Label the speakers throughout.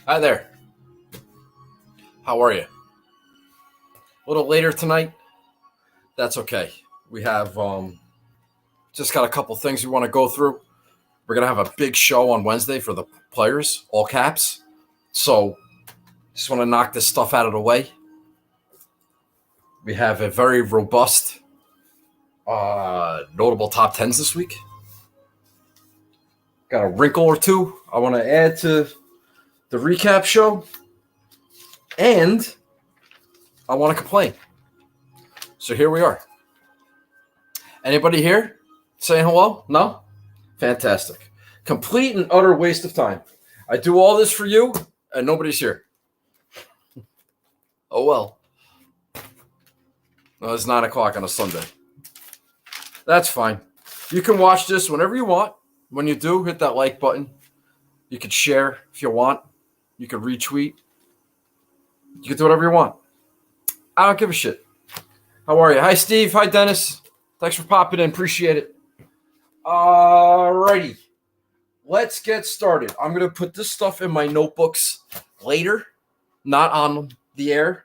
Speaker 1: Hi there. How are you? A little later tonight? That's okay. We have just got a couple things we want to go through. We're going to have a big show on Wednesday for the players, all caps. So just want to knock this stuff out of the way. We have a very robust, notable top 10s this week. Got a wrinkle or two I want to add to the recap show. And I want to complain. So here we are. Anybody here saying hello? No? Fantastic. Complete and utter waste of time. I do all this for you, and nobody's here. Oh, well. No, it's 9 o'clock on a Sunday. That's fine. You can watch this whenever you want. When you do, hit that like button. You can share if you want. You can retweet. You can do whatever you want. I don't give a shit. How are you? Hi, Steve. Hi, Dennis. Thanks for popping in. Appreciate it. Alrighty. Let's get started. I'm going to put this stuff in my notebooks later, not on the air.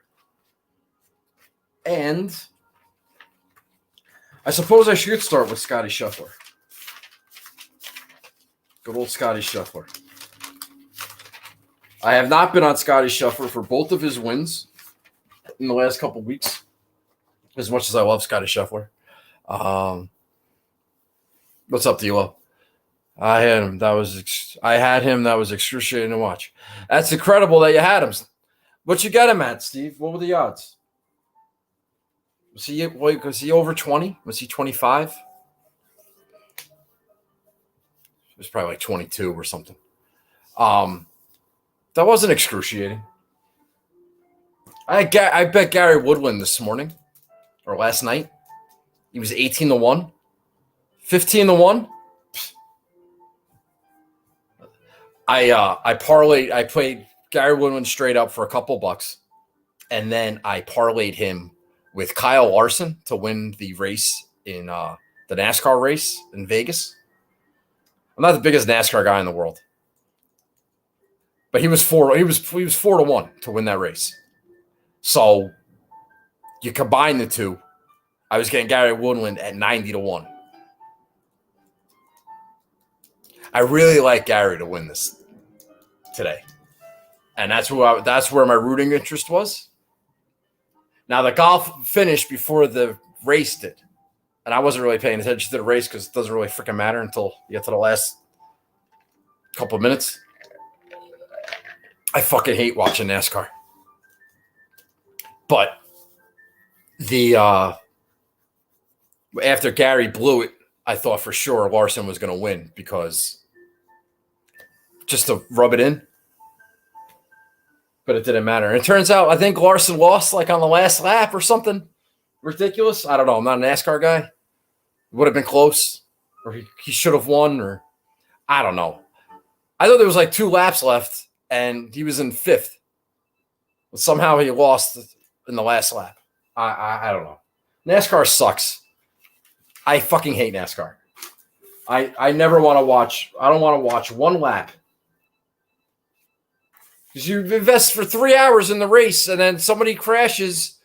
Speaker 1: And I suppose I should start with Scotty Scheffler. Good old Scotty Scheffler. I have not been on Scotty Scheffler for both of his wins in the last couple weeks, as much as I love Scotty Scheffler. What's up, D-Lo? I had him. That was excruciating to watch. That's incredible that you had him. What you got him at, Steve? What were the odds? Was he over 20? Was he 25? It was probably like 22 or something. That wasn't excruciating. I bet Gary Woodland this morning or last night. He was 18-1, 15-1. I parlayed. I played Gary Woodland straight up for a couple bucks, and then I parlayed him with Kyle Larson to win the race in the NASCAR race in Vegas. I'm not the biggest NASCAR guy in the world, but he was 4-1 to win that race. So you combine the two, I was getting Gary Woodland at 90-1. I really like Gary to win this today, and that's where my rooting interest was. Now the golf finished before the race did, and I wasn't really paying attention to the race because it doesn't really freaking matter until you get to the last couple of minutes. I fucking hate watching NASCAR. But after Gary blew it, I thought for sure Larson was going to win because just to rub it in. But it didn't matter. And it turns out I think Larson lost like on the last lap or something ridiculous. I don't know. I'm not a NASCAR guy. It would have been close, or he should have won, or I don't know. I thought there was like 2 laps left, and he was in 5th. But somehow he lost in the last lap. I don't know. NASCAR sucks. I fucking hate NASCAR. I never want to watch. I don't want to watch one lap. Because you invest for 3 hours in the race, and then somebody crashes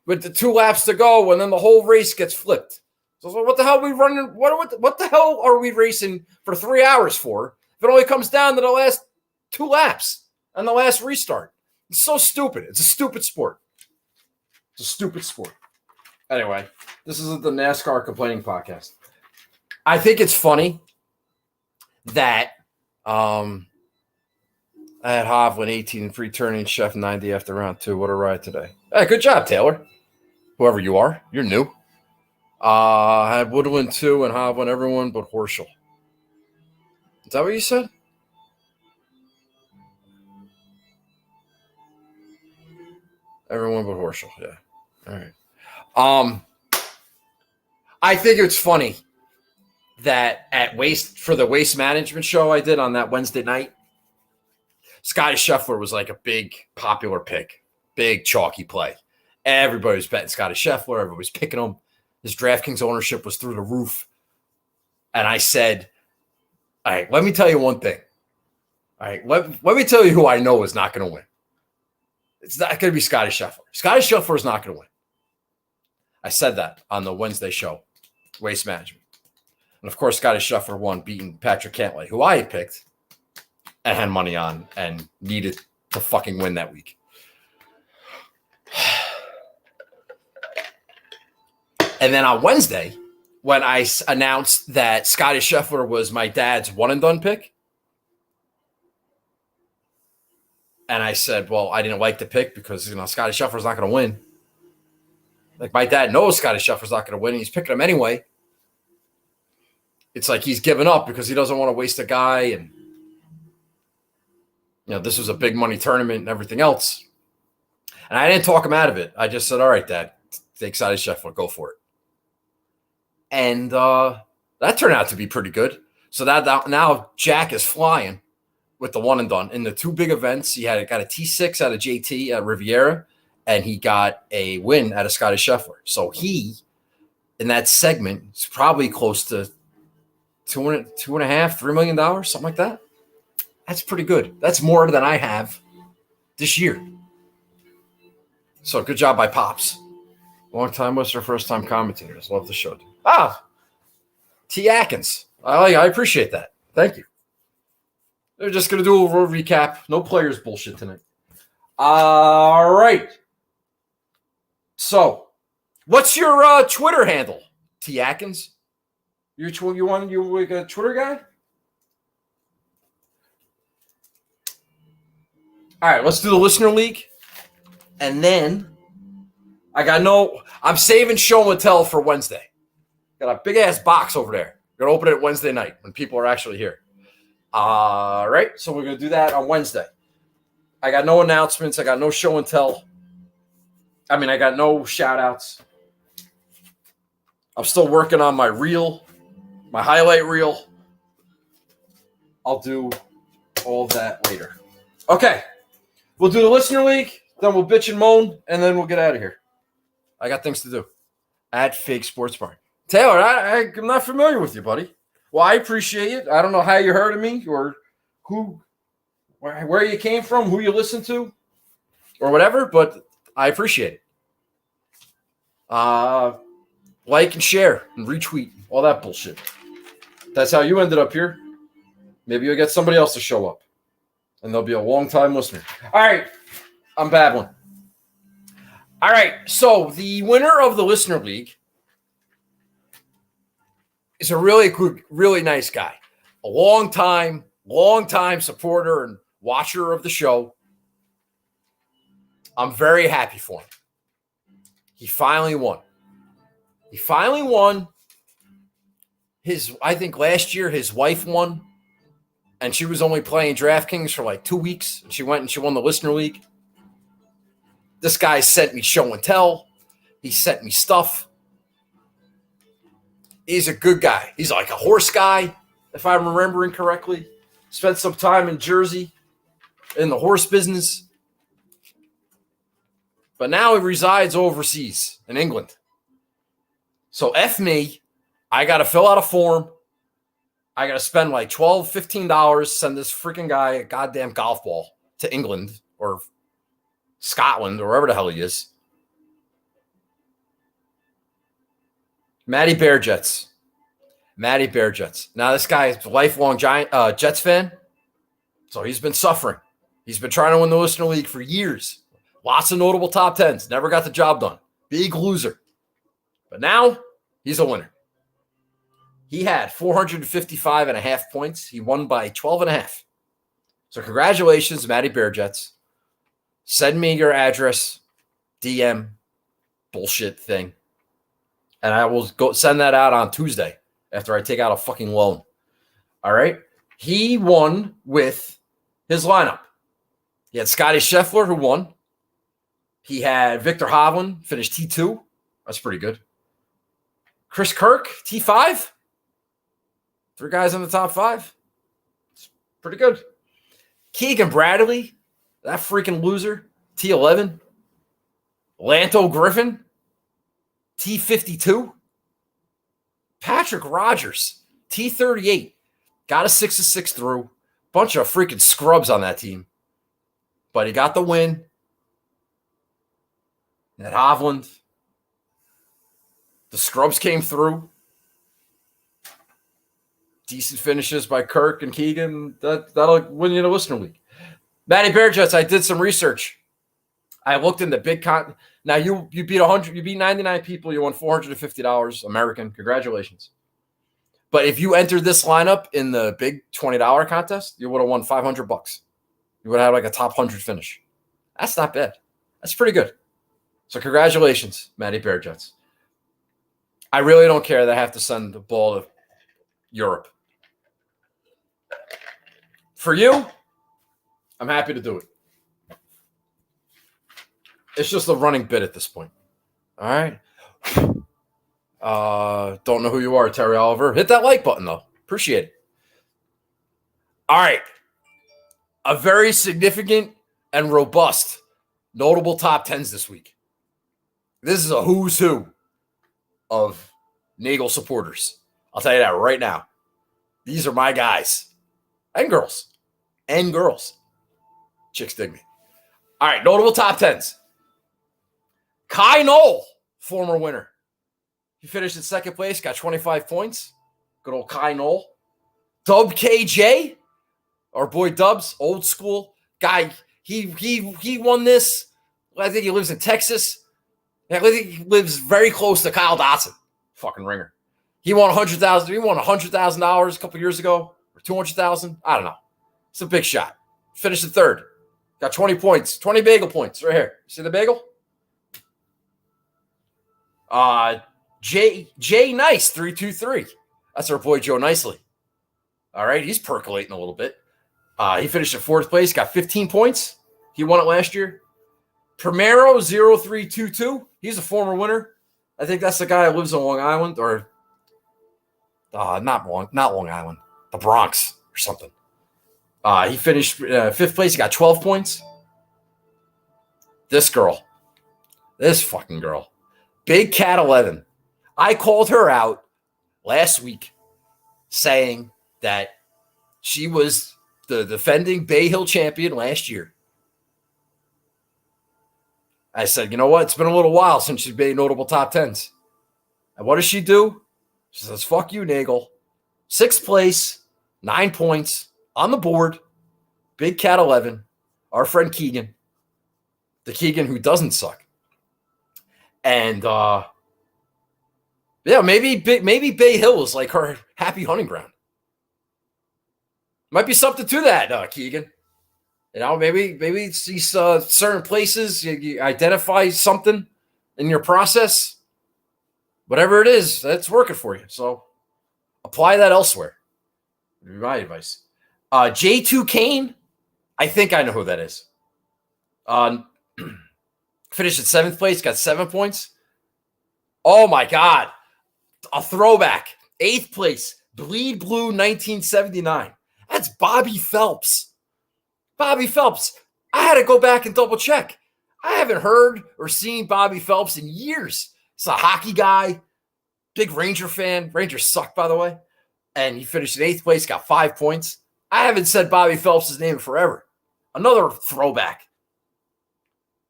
Speaker 1: with the 2 laps to go, and then the whole race gets flipped. So what the hell are we running? What the hell are we racing for 3 hours for? If it only comes down to the last 2 laps and the last restart. It's so stupid. It's a stupid sport. It's a stupid sport. Anyway, this isn't the NASCAR complaining podcast. I think it's funny that I had Hovland 18 free turning, Chef 90 after round 2. What a ride today. Hey, good job, Taylor. Whoever you are. You're new. I had Woodland 2 and Hovland everyone but Horschel. Is that what you said? Everyone but Horschel, yeah. All right. I think it's funny that for the waste management show I did on that Wednesday night, Scotty Scheffler was like a big popular pick, big chalky play. Everybody was betting Scotty Scheffler. Everybody was picking him. His DraftKings ownership was through the roof. And I said, all right, let me tell you one thing. All right, let me tell you who I know is not going to win. It's not going to be Scottie Scheffler. Scottie Scheffler is not going to win. I said that on the Wednesday show, Waste Management. And, of course, Scottie Scheffler won, beating Patrick Cantlay, who I had picked and had money on and needed to fucking win that week. And then on Wednesday, when I announced that Scottie Scheffler was my dad's one-and-done pick, and I said, well, I didn't like the pick because, Scottie Scheffler's not going to win. Like, my dad knows Scottie Scheffler's not going to win, and he's picking him anyway. It's like he's giving up because he doesn't want to waste a guy, and, this was a big money tournament and everything else. And I didn't talk him out of it. I just said, all right, Dad, take Scottie Scheffler, go for it. And that turned out to be pretty good. So that now Jack is flying with the one and done. In the two big events, he got a T6 out of JT at Riviera, and he got a win out of Scottie Scheffler. So he, in that segment, is probably close to $2.5-3 million, something like that. That's pretty good. That's more than I have this year. So good job by Pops. Long time listener, first time commentators. Love the show. T. Atkins. I appreciate that. Thank you. They're just going to do a little recap. No players bullshit tonight. All right. So, what's your Twitter handle, T. Atkins? You a Twitter guy? All right, let's do the listener league. And then I'm saving show and tell for Wednesday. Got a big ass box over there. We're going to open it Wednesday night when people are actually here. All right, so we're going to do that on Wednesday. I got no announcements. I got no show and tell. I got no shout outs. I'm still working on my reel, my highlight reel. I'll do all of that later. Okay, we'll do the listener league, then we'll bitch and moan, and then we'll get out of here. I got things to do. At Fake Sports Bar. Taylor, I'm not familiar with you, buddy. Well, I appreciate it. I don't know how you heard of me or where you came from, who you listen to, or whatever, but I appreciate it. Like and share and retweet, all that bullshit. That's how you ended up here. Maybe you'll get somebody else to show up, and they'll be a long-time listener. All right, I'm babbling. All right, so the winner of the Listener League is a really good, really nice guy. A long-time supporter and watcher of the show. I'm very happy for him. He finally won. I think last year his wife won, and she was only playing DraftKings for like 2 weeks. And she went and she won the Listener League. This guy sent me show and tell. He sent me stuff. He's a good guy. He's like a horse guy, if I'm remembering correctly. Spent some time in Jersey in the horse business. But now he resides overseas in England. So F me. I got to fill out a form. I got to spend like $12, $15, send this freaking guy a goddamn golf ball to England or Scotland or wherever the hell he is. Matty Bear Jets. Now this guy is a lifelong Jets fan. So he's been suffering. He's been trying to win the Listener League for years. Lots of notable top tens. Never got the job done. Big loser. But now he's a winner. He had 455.5 points. He won by 12.5. So congratulations, Matty Bear Jets. Send me your address, DM, bullshit thing. And I will go send that out on Tuesday after I take out a fucking loan. All right? He won with his lineup. He had Scottie Scheffler, who won. He had Victor Hovland, finished T2. That's pretty good. Chris Kirk, T5. 3 guys in the top 5. It's pretty good. Keegan Bradley, that freaking loser, T11. Lanto Griffin, T52. Patrick Rogers, T38, got a 6-6 through. Bunch of freaking scrubs on that team. But he got the win. At Hovland. The scrubs came through. Decent finishes by Kirk and Keegan. That'll win you the listener league. Matty Bearjets, I did some research. I looked in the big Now you beat 100. You beat 99 people. You won $450 American. Congratulations. But if you entered this lineup in the big $20 contest, you would have won $500. You would have had like a top 100 finish. That's not bad. That's pretty good. So congratulations, Matty Bearjets. I really don't care that I have to send the ball to Europe. For you, I'm happy to do it. It's just a running bit at this point. All right. Don't know who you are, Terry Oliver. Hit that like button, though. Appreciate it. All right. A very significant and robust notable top 10s this week. This is a who's who of Nagel supporters. I'll tell you that right now. These are my guys. And girls. And girls. Chicks dig me. All right, notable top 10s. Kai Knoll, former winner. He finished in second place, got 25 points. Good old Kai Knoll. Dub KJ, our boy Dubs, old school guy. He won this. I think he lives in Texas. I think he lives very close to Kyle Dotson. Fucking ringer. He won $100,000. He won $100,000 a couple years ago, or $200,000. I don't know. It's a big shot. Finished in third. Got 20 points, 20 bagel points right here. See the bagel? Jay Nice, 323. That's our boy Joe Nicely. All right, he's percolating a little bit. He finished in fourth place, got 15 points. He won it last year. Primero 0322. He's a former winner. I think that's the guy who lives on Long Island, or not Long Island, the Bronx or something. He finished fifth place. He got 12 points. This fucking girl, Big Cat 11. I called her out last week saying that she was the defending Bay Hill champion last year. I said, you know what? It's been a little while since she's made notable top 10s. And what does she do? She says, fuck you, Nagel. Sixth place, 9 points on the board. Big Cat 11. Our friend Keegan. The Keegan who doesn't suck. And, maybe Bay Hill is like her happy hunting ground. Might be something to that, Keegan. You know, maybe these certain places, you identify something in your process. Whatever it is, that's working for you. So apply that elsewhere. Would be my advice. J2 Kane, I think I know who that is. Finished in seventh place, got 7 points. Oh, my God. A throwback. Eighth place, Bleed Blue 1979. That's Bobby Phelps. Bobby Phelps. I had to go back and double check. I haven't heard or seen Bobby Phelps in years. He's a hockey guy, big Ranger fan. Rangers suck, by the way. And he finished in eighth place, got 5 points. I haven't said Bobby Phelps' name forever. Another throwback.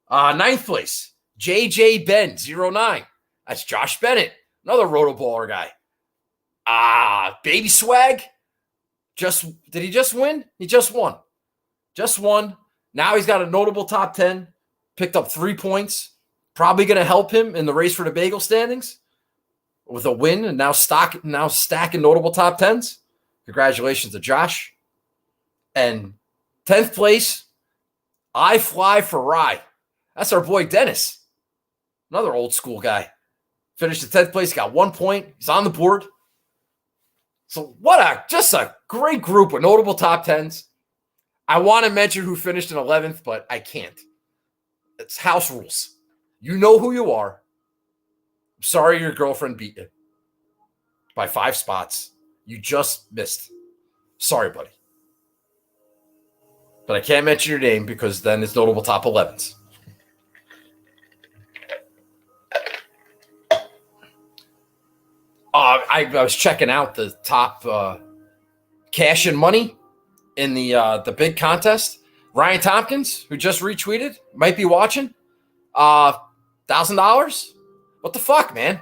Speaker 1: Ninth place, JJ Ben 09. That's Josh Bennett, another rotoballer guy. Baby Swag. Did he just win? He just won. Just won. Now he's got a notable top 10. Picked up 3 points. Probably going to help him in the race for the bagel standings with a win and now stacking notable top 10s. Congratulations to Josh. And 10th place, I Fly for Rye. That's our boy Dennis. Another old school guy. Finished in 10th place, got 1 point. He's on the board. So just a great group of notable top 10s. I want to mention who finished in 11th, but I can't. It's house rules. You know who you are. I'm sorry your girlfriend beat you by 5 spots. You just missed. Sorry, buddy. But I can't mention your name because then it's notable top 11s. I was checking out the top cash and money in the big contest. Ryan Tompkins, who just retweeted, might be watching. $1,000. What the fuck, man?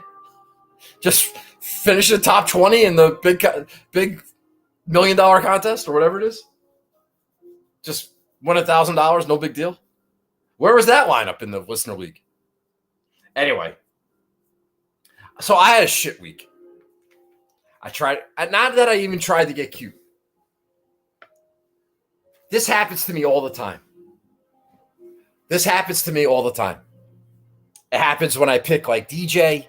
Speaker 1: Just finish the top 20 in the big $1 million contest or whatever it is. Just win $1,000, no big deal. Where was that lineup in the listener league? Anyway, so I had a shit week. I tried, not that I even tried to get cute. This happens to me all the time. It happens when I pick like DJ.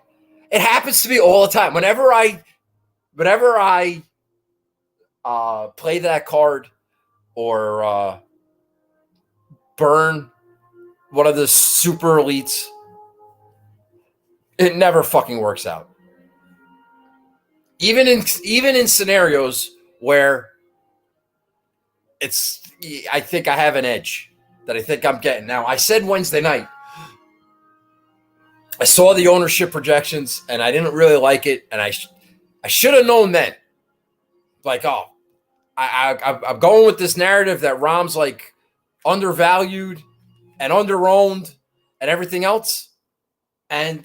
Speaker 1: It happens to me all the time. Whenever I play that card or burn one of the super elites, it never fucking works out. Even in scenarios where I think I have an edge that I think I'm getting. Now, I said Wednesday night, I saw the ownership projections and I didn't really like it. And I should have known then. Like, I'm going with this narrative that Rahm's like undervalued and underowned and everything else. And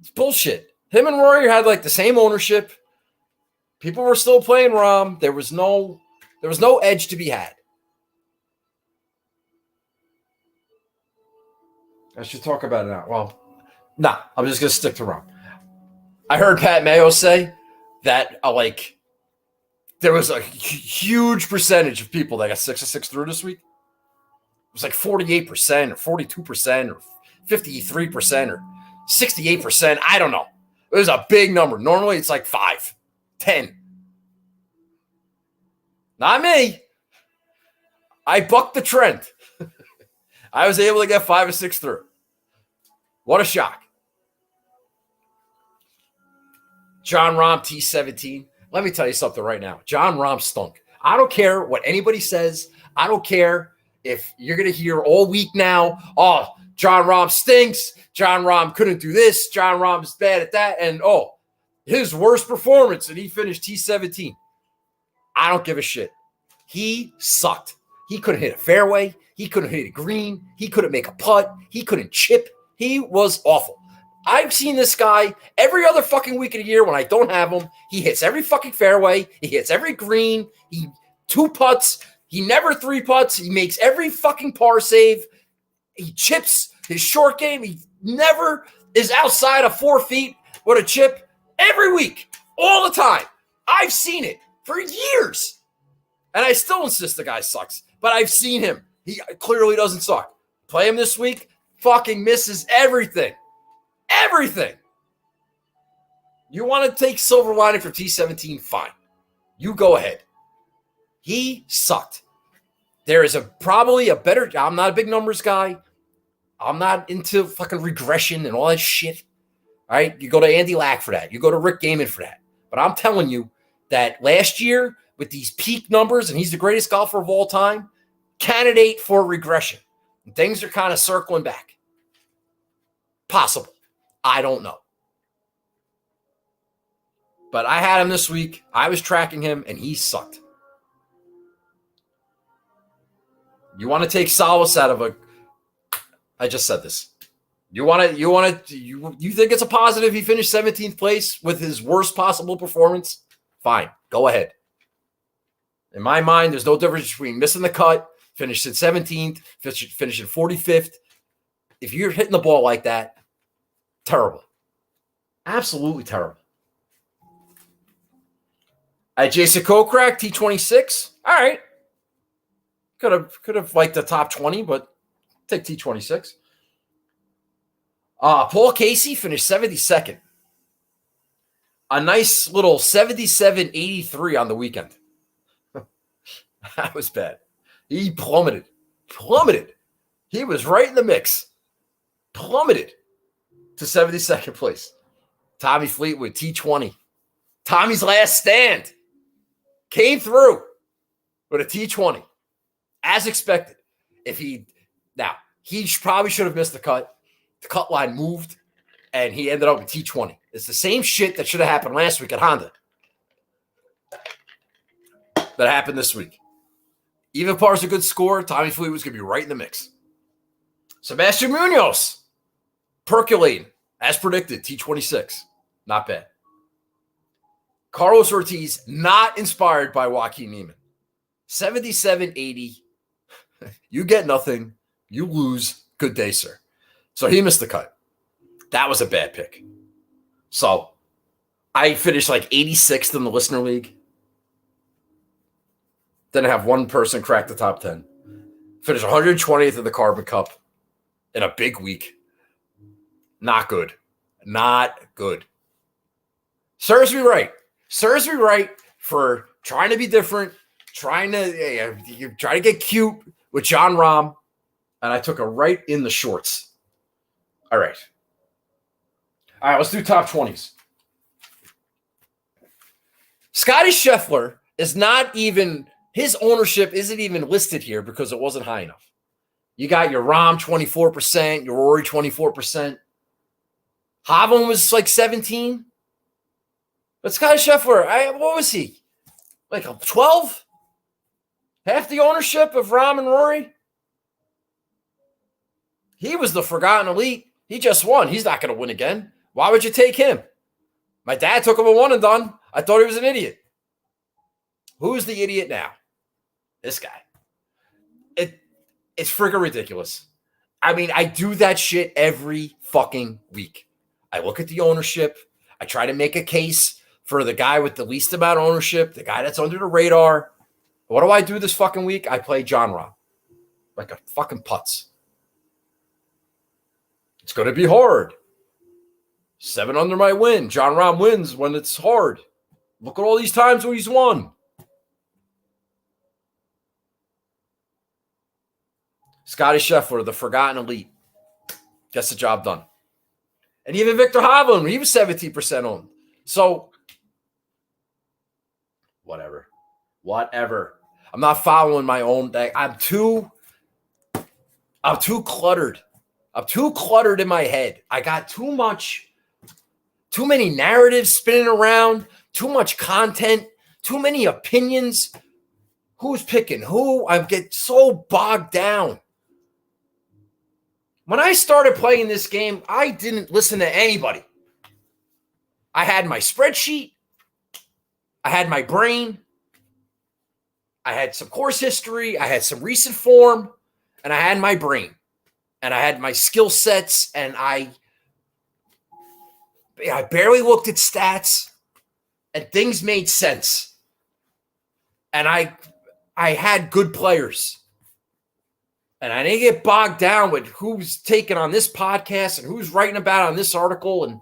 Speaker 1: it's bullshit. Him and Rory had like the same ownership. People were still playing Rahm. There was no edge to be had. I should talk about it now. Well, no, I'm just going to stick to Rahm. I heard Pat Mayo say that there was a huge percentage of people that got 6 of 6 through this week. It was like 48% or 42% or 53% or 68%. I don't know. It was a big number. Normally it's like 5, 10. Not me. I bucked the trend. I was able to get 5 or 6 through. What a shock. Jon Rahm, T17. Let me tell you something right now. Jon Rahm stunk. I don't care what anybody says. I don't care if you're going to hear all week now, oh, Jon Rahm stinks. Jon Rahm couldn't do this. Jon Rahm's bad at that. And, his worst performance, and he finished T17. I don't give a shit. He sucked. He couldn't hit a fairway. He couldn't hit a green. He couldn't make a putt. He couldn't chip. He was awful. I've seen this guy every other fucking week of the year when I don't have him. He hits every fucking fairway. He hits every green. He 2 putts. He never 3 putts. He makes every fucking par save. He chips his short game. He never is outside of 4 feet with a chip every week, all the time. I've seen it for years. And I still insist the guy sucks. But I've seen him. He clearly doesn't suck. Play him this week, fucking misses everything. Everything. You want to take silver lining for T17? Fine. You go ahead. He sucked. There is probably a better. I'm not a big numbers guy. I'm not into fucking regression and all that shit. All right. You go to Andy Lack for that. You go to Rick Gaiman for that. But I'm telling you that last year with these peak numbers, and he's the greatest golfer of all time, candidate for regression. And things are kind of circling back. Possible. I don't know. But I had him this week. I was tracking him, and he sucked. You want to take solace out of I just said this. You think it's a positive he finished 17th place with his worst possible performance? Fine. Go ahead. In my mind, there's no difference between missing the cut, finishing 17th, finishing 45th. If you're hitting the ball like that, terrible. Absolutely terrible. Jason Kokrak, T26. All right. Could have liked the top 20, but take T26. Paul Casey finished 72nd. A nice little 77.83 on the weekend. That was bad. He plummeted. He was right in the mix. Plummeted to 72nd place. Tommy Fleetwood, T20. Tommy's last stand. Came through with a T20. As expected. He probably should have missed the cut. The cut line moved. and he ended up with T20. It's the same shit that should have happened last week at Honda that happened this week. Even if par's a good score, Tommy Fleetwood's going to be right in the mix. Sebastian Munoz, percolating, as predicted, T26. Not bad. Carlos Ortiz, not inspired by Joaquin Niemann. 77-80. You get nothing. You lose. Good day, sir. So he missed the cut. That was a bad pick. So I finished like 86th in the listener league. Then I have one person crack the top 10. Finished 120th in the Carbon Cup in a big week. Not good. Not good. Serves me right. Serves me right for trying to be different, trying to get cute with John Rahm, and I took a right in the shorts. All right. All right, let's do top 20s. Scotty Scheffler is not even, his ownership isn't even listed here because it wasn't high enough. You got your Rahm 24%, your Rory 24%. Hovland was like 17. But Scotty Scheffler, what was he? Like a 12? Half the ownership of Rahm and Rory? He was the forgotten elite. He just won. He's not going to win again. Why would you take him? My dad took him a one and done. I thought he was an idiot. Who's the idiot now? This guy. It's freaking ridiculous. I mean, I do that shit every fucking week. I look at the ownership. I try to make a case for the guy with the least amount of ownership, the guy that's under the radar. What do I do this fucking week? I play John Rahm. Like a fucking putz. It's going to be hard. 7 under my win. John Rahm wins when it's hard. Look at all these times when he's won. Scotty Scheffler, the forgotten elite, gets the job done. And even Victor Hovland, he was 17% owned. So, whatever. I'm not following my own deck. I'm too cluttered. I'm too cluttered in my head. I got too many narratives spinning around, too much content, too many opinions. Who's picking who? I get so bogged down. When I started playing this game, I didn't listen to anybody. I had my spreadsheet. I had my brain. I had some course history. I had some recent form. And I had my brain. And I had my skill sets. And I barely looked at stats. And things made sense. And I had good players. And I didn't get bogged down with who's taking on this podcast and who's writing about on this article. And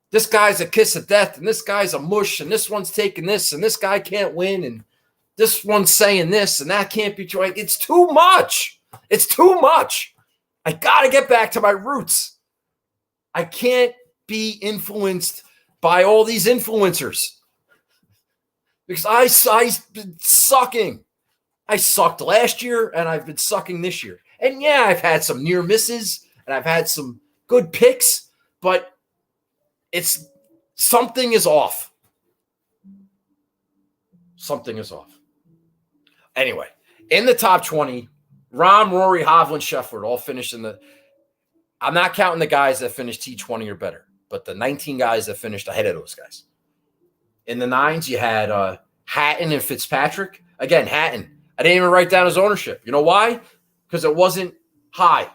Speaker 1: this guy's a kiss of death. And this guy's a mush. And this one's taking this. And this guy can't win. And this one's saying this. And that can't be true. It's too much. It's too much. I got to get back to my roots. I can't be influenced by all these influencers. Because I've been sucking. I sucked last year, and I've been sucking this year. And yeah, I've had some near misses, and I've had some good picks, but something is off. Something is off. Anyway, in the top 20, Rahm, Rory, Hovland, Scheffler all finished in the – I'm not counting the guys that finished T20 or better, but the 19 guys that finished ahead of those guys. In the 9s, you had Hatton and Fitzpatrick. Again, Hatton. I didn't even write down his ownership. You know why? Because it wasn't high.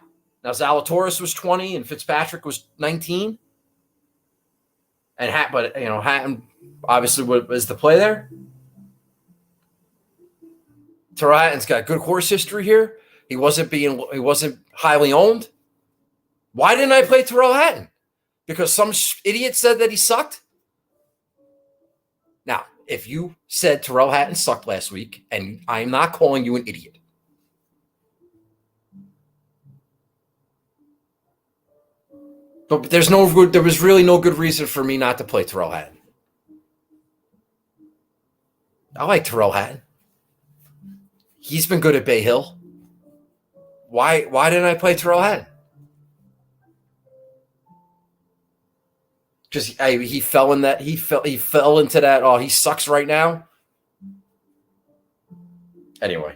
Speaker 1: Now, Zalatoris was 20 and Fitzpatrick was 19. And Hatton obviously was the play there. Tyrrell Hatton's got good course history here. He wasn't highly owned. Why didn't I play Tyrrell Hatton? Because some idiot said that he sucked? Now, if you said Tyrrell Hatton sucked last week, and I'm not calling you an idiot. But there was really no good reason for me not to play Tyrrell Hatton. I like Tyrrell Hatton. He's been good at Bay Hill. Why didn't I play Tyrrell Hatton? because he fell in that he fell into that. Oh, he sucks right now. Anyway,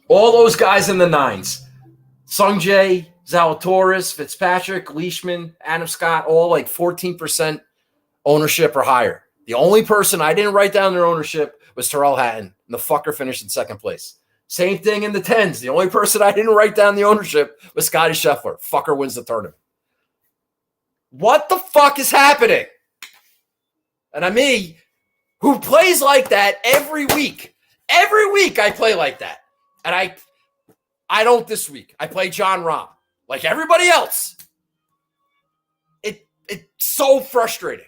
Speaker 1: all those guys in the nines: Sungjae, Zalatoris, Fitzpatrick, Leishman, Adam Scott, all like 14% ownership or higher. The only person I didn't write down their ownership was Terrell Hatton, and the fucker finished in second place. Same thing in the tens. The only person I didn't write down the ownership was Scotty Scheffler. Fucker wins the tournament. What the fuck is happening? And I'm me, who plays like that every week. Every week I play like that. And I don't this week. I play John Rahm like everybody else. It's so frustrating.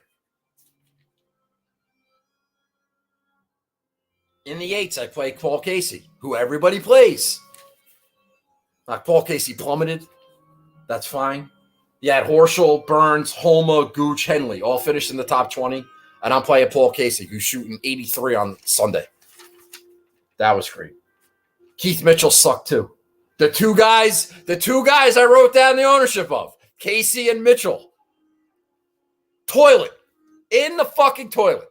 Speaker 1: In the eights, I play Paul Casey, who everybody plays. Paul Casey plummeted. That's fine. You had Horschel, Burns, Homa, Gooch, Henley, all finished in the top 20. And I'm playing Paul Casey, who's shooting 83 on Sunday. That was great. Keith Mitchell sucked too. The two guys I wrote down the ownership of, Casey and Mitchell. Toilet. In the fucking toilet.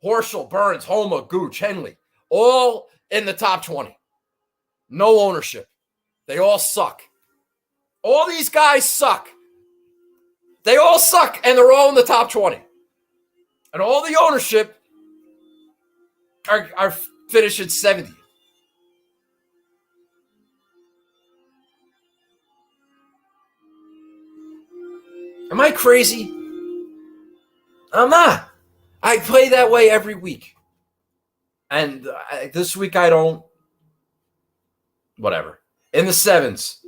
Speaker 1: Horschel, Burns, Homa, Gooch, Henley, all in the top 20. No ownership. They all suck. All these guys suck. They all suck, and they're all in the top 20. And all the ownership are finishing 70. Am I crazy? I'm not. I play that way every week. And this week I don't. Whatever. In the sevens,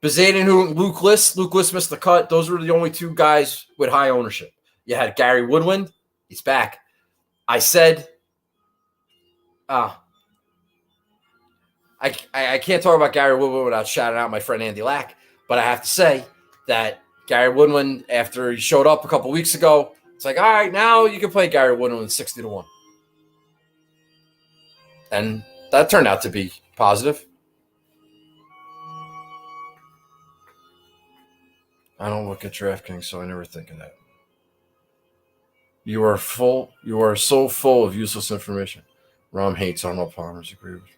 Speaker 1: Bezaden, Luke List. Luke List missed the cut. Those were the only two guys with high ownership. You had Gary Woodland. He's back. I said, I can't talk about Gary Woodland without shouting out my friend Andy Lack, but I have to say that Gary Woodland, after he showed up a couple weeks ago, it's like, all right, now you can play Gary Woodland 60-1. And that turned out to be positive. I don't look at DraftKings, so I never think of that. You are so full of useless information. Rom hates Arnold Palmer's. Agree with you.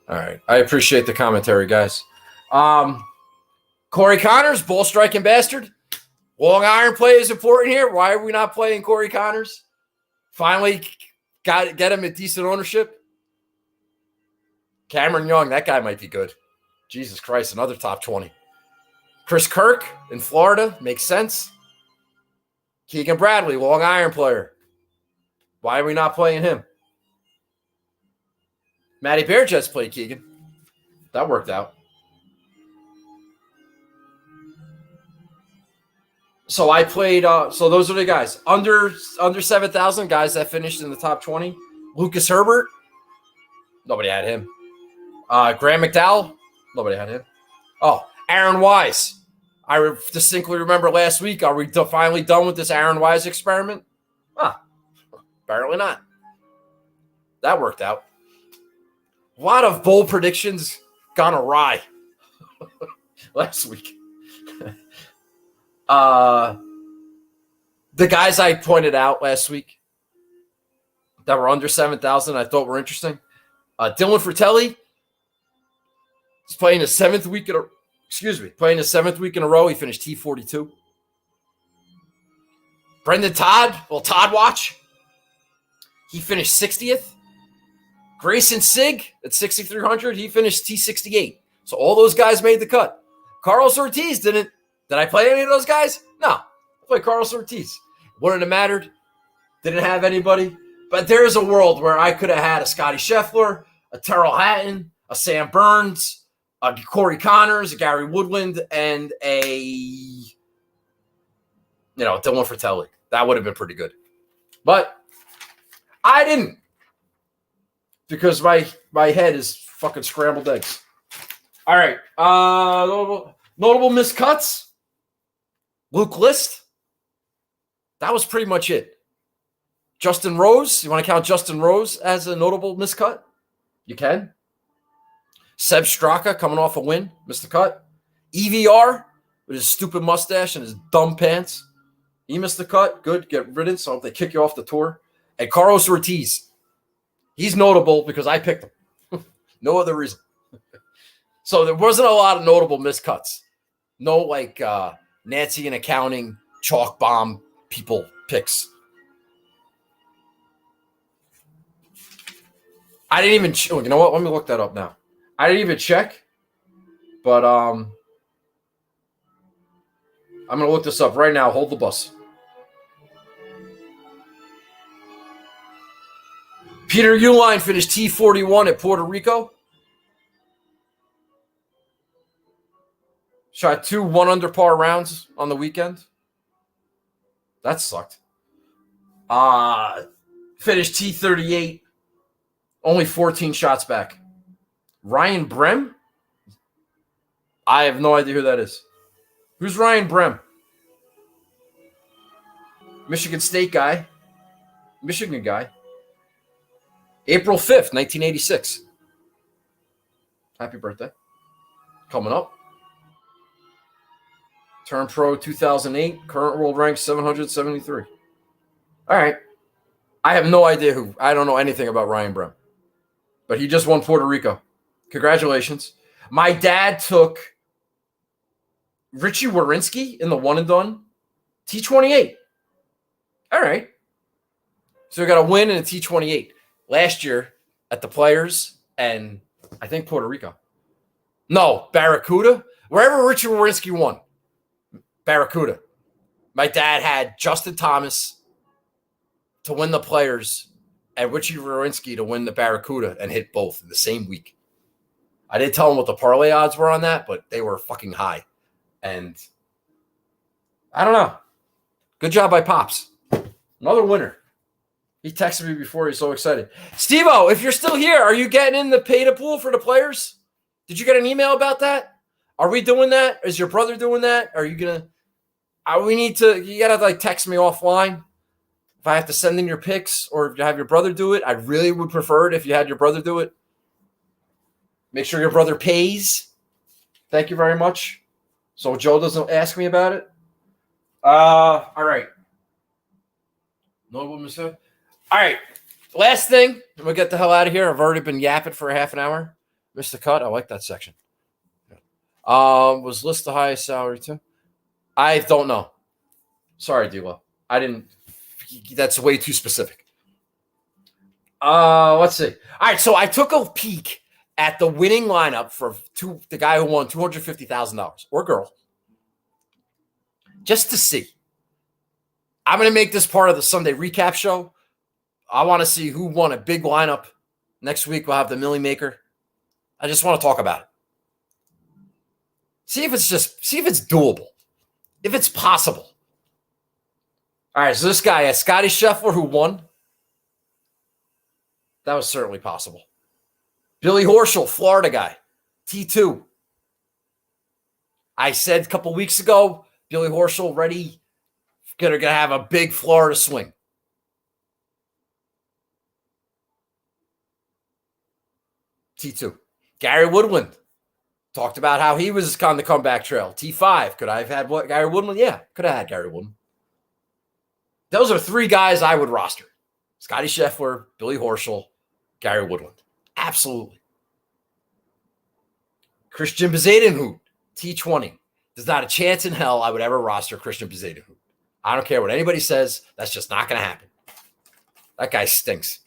Speaker 1: All right. I appreciate the commentary, guys. Corey Connors, ball striking bastard. Long iron play is important here. Why are we not playing Corey Connors? Finally get him at decent ownership. Cameron Young, that guy might be good. Jesus Christ, another top 20. Chris Kirk in Florida, makes sense. Keegan Bradley, long iron player. Why are we not playing him? Matty Bearjets played Keegan. That worked out. So I played, so those are the guys. Under 7,000 guys that finished in the top 20. Lucas Herbert. Nobody had him. Graham McDowell. Nobody had him. Oh, Aaron Wise. I distinctly remember last week. Are we finally done with this Aaron Wise experiment? Apparently not. That worked out. A lot of bold predictions gone awry last week. The guys I pointed out last week that were under 7,000 I thought were interesting. Dylan Fratelli is playing his seventh week in a row. He finished T42. Brendan Todd, Todd Watch. He finished 60th. Grayson Sig at 6,300. He finished T68. So all those guys made the cut. Carlos Ortiz didn't. Did I play any of those guys? No. I played Carlos Ortiz. Wouldn't have mattered. Didn't have anybody. But there is a world where I could have had a Scotty Scheffler, a Terrell Hatton, a Sam Burns, a Corey Connors, a Gary Woodland, and a Dylan Fratelli. That would have been pretty good. But I didn't. Because my head is fucking scrambled eggs. All right. Notable miscuts. Luke List. That was pretty much it. Justin Rose. You want to count Justin Rose as a notable miscut? You can. Seb Straka coming off a win, missed the cut. EVR with his stupid mustache and his dumb pants. He missed the cut. Good, get rid of it. So if they kick you off the tour. And Carlos Ortiz. He's notable because I picked him. No other reason. So there wasn't a lot of notable miscuts. No like Nancy in accounting, chalk bomb people picks. I didn't even, you know what? Let me look that up now. I didn't even check, but I'm going to look this up right now. Hold the bus. Peter Uline finished T41 at Puerto Rico. Shot 2 1 under par rounds on the weekend. That sucked. Finished T38. Only 14 shots back. Ryan Brem? I have no idea who that is. Who's Ryan Brem? Michigan State guy. Michigan guy. April 5th, 1986. Happy birthday. Coming up. Turned pro 2008. Current world rank 773. All right. I have no idea who. I don't know anything about Ryan Brem. But he just won Puerto Rico. Congratulations. My dad took Richie Warinsky in the one and done. T28. All right. So we got a win in a T28. Last year at the Players and I think Puerto Rico. No, Barracuda. Wherever Richie Warinsky won. Barracuda. My dad had Justin Thomas to win the Players and Richie Warinsky to win the Barracuda and hit both in the same week. I didn't tell him what the parlay odds were on that, but they were fucking high. And I don't know. Good job by Pops. Another winner. He texted me before. He's so excited. Steve-O, if you're still here, are you getting in the pay to pool for the Players? Did you get an email about that? Are we doing that? Is your brother doing that? Are you going to? We need to. You got to like text me offline. If I have to send in your picks or if you have your brother do it, I really would prefer it if you had your brother do it. Make sure your brother pays. Thank you very much. So Joe doesn't ask me about it. All right. No woman said. All right. Last thing. I'm going to get the hell out of here. I've already been yapping for a half an hour. Missed the cut. I like that section. Was list the highest salary too? I don't know. Sorry, D-Lo. I didn't. That's way too specific. Let's see. All right. So I took a peek at the winning lineup for the guy who won $250,000 or girl, just to see. I'm going to make this part of the Sunday recap show. I want to see who won a big lineup. Next week, we'll have the Millie Maker. I just want to talk about it. See if it's doable. If it's possible. All right, so this guy, Scotty Scheffler, who won. That was certainly possible. Billy Horschel, Florida guy, T2. I said a couple weeks ago, Billy Horschel ready, gonna have a big Florida swing. T2. Gary Woodland talked about how he was on the comeback trail. T5. Could I have had what? Gary Woodland? Yeah, could have had Gary Woodland. Those are three guys I would roster. Scotty Scheffler, Billy Horschel, Gary Woodland. Absolutely. Christian Bezadenhout, T20. There's not a chance in hell I would ever roster Christian Bezadenhout. I don't care what anybody says. That's just not going to happen. That guy stinks.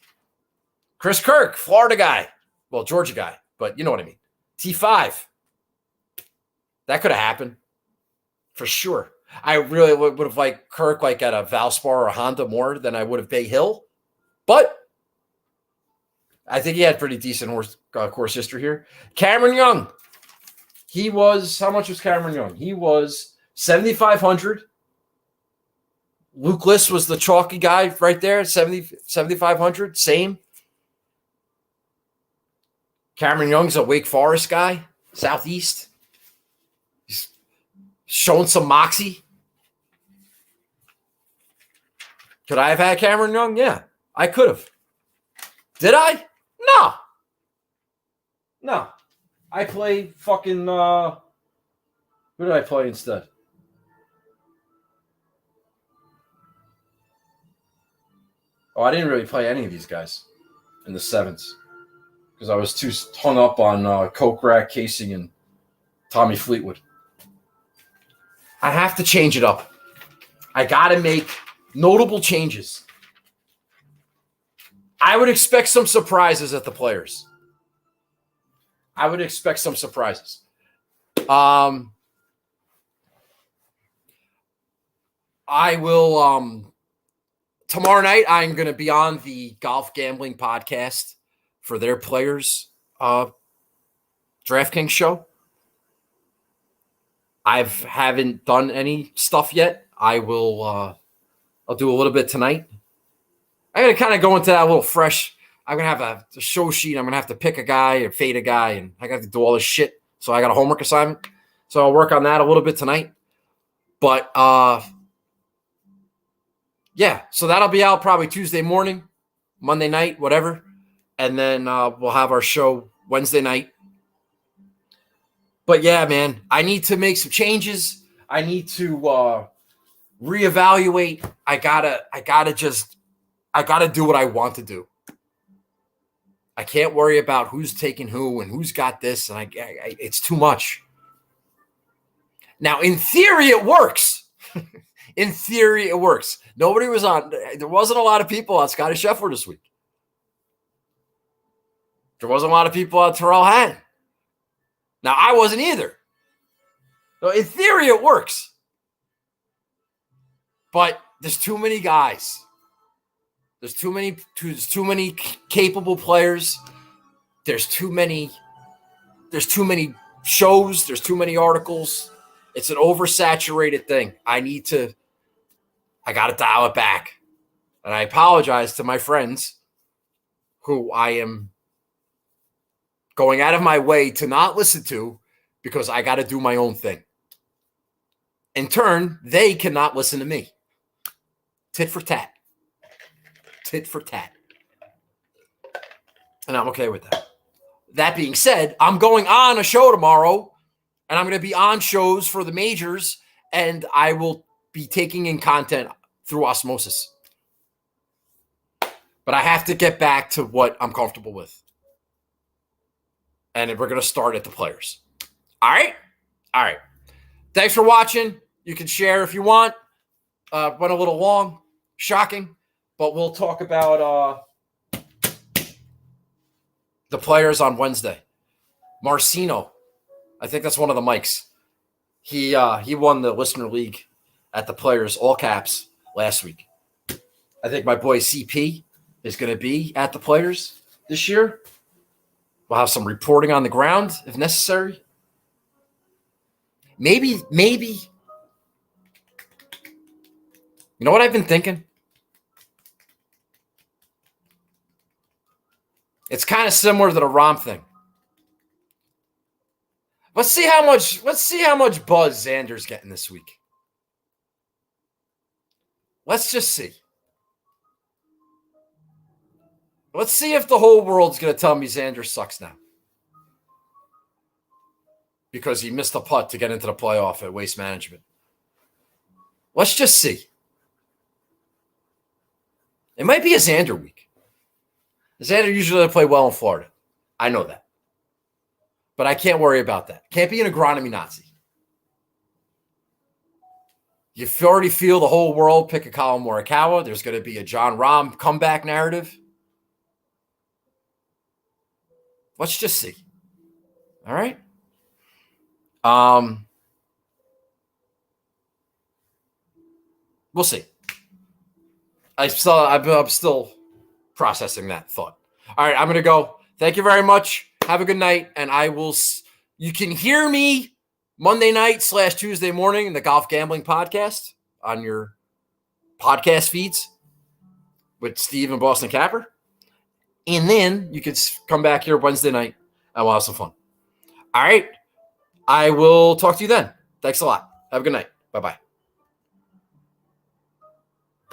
Speaker 1: Chris Kirk, Florida guy. Well, Georgia guy, but you know what I mean. T5. That could have happened. For sure. I really would have liked Kirk like at a Valspar or a Honda more than I would have Bay Hill. But I think he had pretty decent course history here. Cameron Young. He was, how much was Cameron Young? He was 7,500. Luke List was the chalky guy right there, 7,500. Same. Cameron Young's a Wake Forest guy, Southeast. He's showing some moxie. Could I have had Cameron Young? Yeah, I could have. Did I? No. I play fucking. Who did I play instead? Oh, I didn't really play any of these guys in the sevens because I was too hung up on Kokrak, Casey, and Tommy Fleetwood. I have to change it up. I got to make notable changes. I would expect some surprises at the Players. I will tomorrow night I'm going to be on the Golf Gambling Podcast for their Players DraftKings show. I haven't done any stuff yet. I'll do a little bit tonight. I'm going to kind of go into that a little fresh. I'm going to have a show sheet. I'm going to have to pick a guy or fade a guy, and I got to do all this shit. So I got a homework assignment. So I'll work on that a little bit tonight. But, yeah, so that'll be out probably Tuesday morning, Monday night, whatever. And then we'll have our show Wednesday night. But, yeah, man, I need to make some changes. I need to reevaluate. I gotta do what I want to do. I can't worry about who's taking who and who's got this, and it's too much. Now, in theory, it works. In theory, it works. Nobody was on. There wasn't a lot of people on Scotty Scheffler this week. There wasn't a lot of people on Terrell Hatton. Now, I wasn't either. So, in theory, it works. But there's too many guys. There's too many capable players. There's too many shows. There's too many articles. It's an oversaturated thing. I got to dial it back. And I apologize to my friends who I am going out of my way to not listen to because I got to do my own thing. In turn, they cannot listen to me. Tit for tat. Tit for tat. And I'm okay with that. That being said, I'm going on a show tomorrow, and I'm going to be on shows for the majors, and I will be taking in content through osmosis. But I have to get back to what I'm comfortable with. And we're going to start at the Players. All right? All right. Thanks for watching. You can share if you want. Went a little long. Shocking. But we'll talk about the Players on Wednesday. Marcino. I think that's one of the mics. He won the Listener League at the Players, all caps, last week. I think my boy CP is going to be at the Players this year. We'll have some reporting on the ground if necessary. Maybe. You know what I've been thinking? It's kind of similar to the Rahm thing. Let's see how much buzz Xander's getting this week. Let's just see. Let's see if the whole world's going to tell me Xander sucks now. Because he missed a putt to get into the playoff at Waste Management. Let's just see. It might be a Xander week. Xander usually doesn't play well in Florida. I know that. But I can't worry about that. Can't be an agronomy Nazi. You already feel the whole world pick a Colin Morikawa. There's going to be a John Rahm comeback narrative. Let's just see. All right. We'll see. I'm still processing that thought. All right, I'm going to go. Thank you very much. Have a good night. And you can hear me Monday night / Tuesday morning in the Golf Gambling Podcast on your podcast feeds with Steve and Boston Capper. And then you can come back here Wednesday night and we'll have some fun. All right. I will talk to you then. Thanks a lot. Have a good night. Bye-bye.